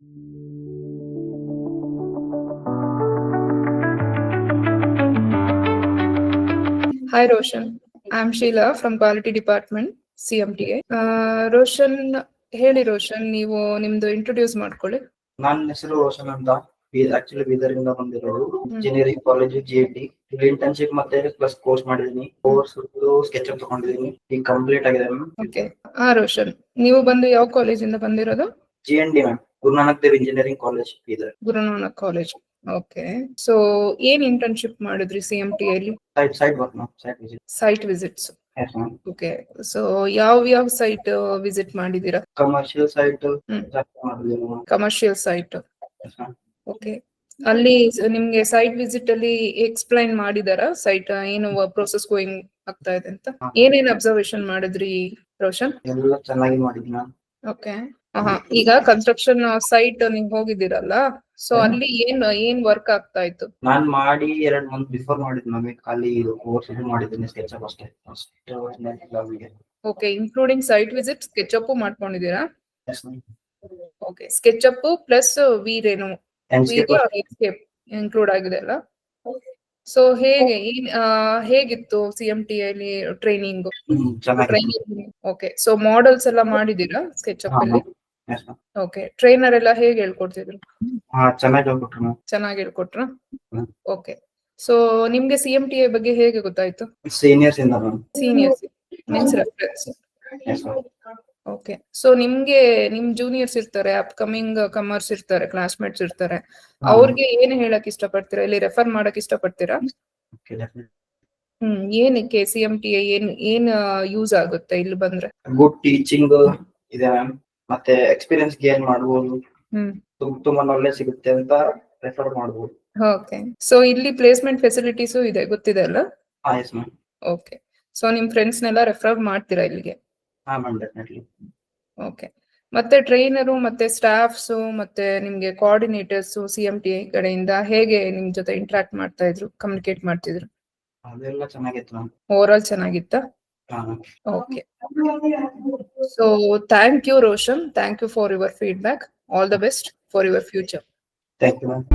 Hi Roshan, I'm Sheila from Quality Department, CMTA. Roshan ಹೇಳಿ ರೋಷನ್, ನೀವು ನಿಮ್ದು ಇಂಟ್ರೊಡ್ಯೂಸ್ ಮಾಡ್ಕೊಳ್ಳಿ. ನನ್ನ ಹೆಸರು ರೋಷನ್ ಅಂತ. ಆಕ್ಚುಲಿ ಬೀದರಿಂದ ಬಂದಿರೋದು. ಇಂಜಿನಿಯರಿಂಗ್ ಕಾಲೇಜ್ GIT ಇಂಟರ್ನ್ಶಿಪ್ ಮತ್ತೆ ಪ್ಲಸ್ ಕೋರ್ಸ್ ಮಾಡಿದೀನಿ. ಕೋರ್ಸ್ ಸ್ಕೆಚ್ ಅಪ್ ತಗೊಂಡಿದೀನಿ, ಈಗ ಕಂಪ್ಲೀಟ್ ಆಗಿದೆ. ಓಕೆ. ರೋಷನ್, ನೀವು ಬಂದು ಯಾವ ಕಾಲೇಜಿಂದ ಬಂದಿರೋದು? GND ma'am, Guru Nanak Dev engineering college Bidar. Guru Nanak college. Okay. So ಏನ್ ಇಂಟರ್ನ್ಶಿಪ್ ಮಾಡಿದ್ರಿ CMTA ಅಲ್ಲಿ? Site work ma'am, site visit. Site visits. Yes ma'am. Okay. So ಯಾವ ಸೈಟ್ ವಿಸಿಟ್ ಮಾಡಿದೀರಾ? Commercial site commercial site. Yes ma'am. Okay. ಅಲ್ಲಿ ನಿಮ್ಗೆ ಸೈಟ್ ವಿಸಿಟ್ ಅಲ್ಲಿ explain ಮಾಡಿದಾರ site ಏನು ಪ್ರೋಸೆಸ್ ಗೋಯಿಂಗ್ ಆಗ್ತಾ ಇದೆ ಅಂತ? ಏನೇನ್ ಅಬ್ಸರ್ವೇಷನ್ ಮಾಡಿದ್ರಿ ರೋಷನ್? ಎಲ್ಲ ಚೆನ್ನಾಗಿ ಮಾಡಿದ್ವಿ ಮ್ಯಾಮ್. ಓಕೆ. ಈಗ ಕನ್ಸ್ಟ್ರಕ್ಷನ್ ಸೈಟ್ ನೀವ್ ಹೋಗಿದ್ದೀರಲ್ಲ, ಸೊ ಅಲ್ಲಿ ಏನ್ ವರ್ಕ್ ಆಗ್ತಾ ಇತ್ತು? ನಾನ್ ಮಾಡಿ 2 ಮಂತ್ ಬಿಫೋರ್ ಮಾಡಿದ್ ಮ್ಯಾಮ್. ಖಾಲಿ ಕೋರ್ಸ್ ಮಾಡಿದ್ದೀನಿ, ಸ್ಕೆಚ್ ಅಪ್ ಅಷ್ಟೇ. Okay. Including site visit, sketch up ಮಾಡ್ಕೊಂಡಿದ್ದೀರಾ? Yes ma'am. Okay. Sketch up plus ವೀರೇನು ಎಸ್ಕೇಪ್ ಇನ್ಕ್ಲೂಡ್ ಆಗಿದೆ ಅಲ್ಲ? ಸೊ ಹೇಗಿತ್ತು CMTA ಅಲ್ಲಿ ಟ್ರೈನಿಂಗ್? ಓಕೆ. ಸೊ ಮಾಡೆಲ್ಸ್ ಎಲ್ಲ ಮಾಡಿದೀರಾ ಸ್ಕೆಚ್ ಅಪ್ ಅಲ್ಲಿ? ಓಕೆ. ಟ್ರೈನರ್ ಎಲ್ಲ ಹೇಗೆ ಹೇಳ್ಕೊಡ್ತಿದ್ರು? ಚೆನ್ನಾಗಿ ಹೇಳ್ಕೊಟ್ರ? ಓಕೆ. ಸೊ ನಿಮ್ಗೆ CMTA ಬಗ್ಗೆ ಹೇಗೆ ಗೊತ್ತಾಯ್ತು? Seniors means reference. Okay. So ನಿಮ್ಗೆ ನಿಮ್ ಜೂನಿಯರ್ಸ್ ಇರ್ತಾರೆ, ಅಪ್ಕಮಿಂಗ್ ಕಮರ್ಸ್ ಇರ್ತಾರೆ, ಕ್ಲಾಸ್ಮೇಟ್ಸ್ ಇರ್ತಾರೆ, ಅವ್ರಿಗೆ ಏನ್ ಹೇಳಕ್ ಇಷ್ಟಪಡ್ತೀರಾ? ಇಲ್ಲಿ ರೆಫರ್ ಮಾಡಕ್ ಇಷ್ಟಪಡ್ತೀರಾ? ಏನಕ್ಕೆ CMTA ಏನ್ ಯೂಸ್ ಆಗುತ್ತೆ ಇಲ್ಲಿ ಬಂದ್ರೆ? ಗುಡ್ ಟೀಚಿಂಗ್ ಇದೆ ಮ್ಯಾಮ್, ಮತ್ತೆ ಎಕ್ಸ್ಪೀರಿಯನ್ಸ್ ಗೇನ್ ಮಾಡಬಹುದು, ತುಂಬಾ ನಾಲೆಜ್ ಸಿಗುತ್ತೆ ಅಂತ ರೆಫರ್ ಮಾಡಬಹುದು. ಓಕೆ. ಸೊ ಇಲ್ಲಿ ಪ್ಲೇಸ್ಮೆಂಟ್ ಫೆಸಿಲಿಟೀಸ್ ಇದೆ, ಗೊತ್ತಿದೆ ಅಲ್ಲ? S ma'am. ಓಕೆ. ಸೊ ನಿಮ್ ಫ್ರೆಂಡ್ಸ್ ನೆಲ್ಲ ರೆಫರ್ ಮಾಡ್ತೀರಾ ಇಲ್ಲಿಗೆ? ಡೆಫಿನೆಟ್ಲಿ. ಓಕೆ. ಮತ್ತೆ ಟ್ರೈನರು ಮತ್ತೆ ಸ್ಟಾಫ್ಸ್ ಮತ್ತೆ ನಿಮ್ಗೆ ಕೋಆರ್ಡಿನೇಟರ್ಸ್ CMTA ಕಡೆಯಿಂದ ಹೇಗೆ ನಿಮ್ ಜೊತೆ ಇಂಟ್ರಾಕ್ಟ್ ಮಾಡ್ತಾ ಇದ್ರು, ಕಮ್ಯುನಿಕೇಟ್ ಮಾಡ್ತಿದ್ರು? ಅದೆಲ್ಲ ಚೆನ್ನಾಗಿತ್ತು ಮ್ಯಾಮ್. ಓವರ್ ಆಲ್ ಚೆನ್ನಾಗಿತ್ತಾ? Okay. So thank you Roshan, thank you for your feedback. All the best for your future. Thank you ma'am.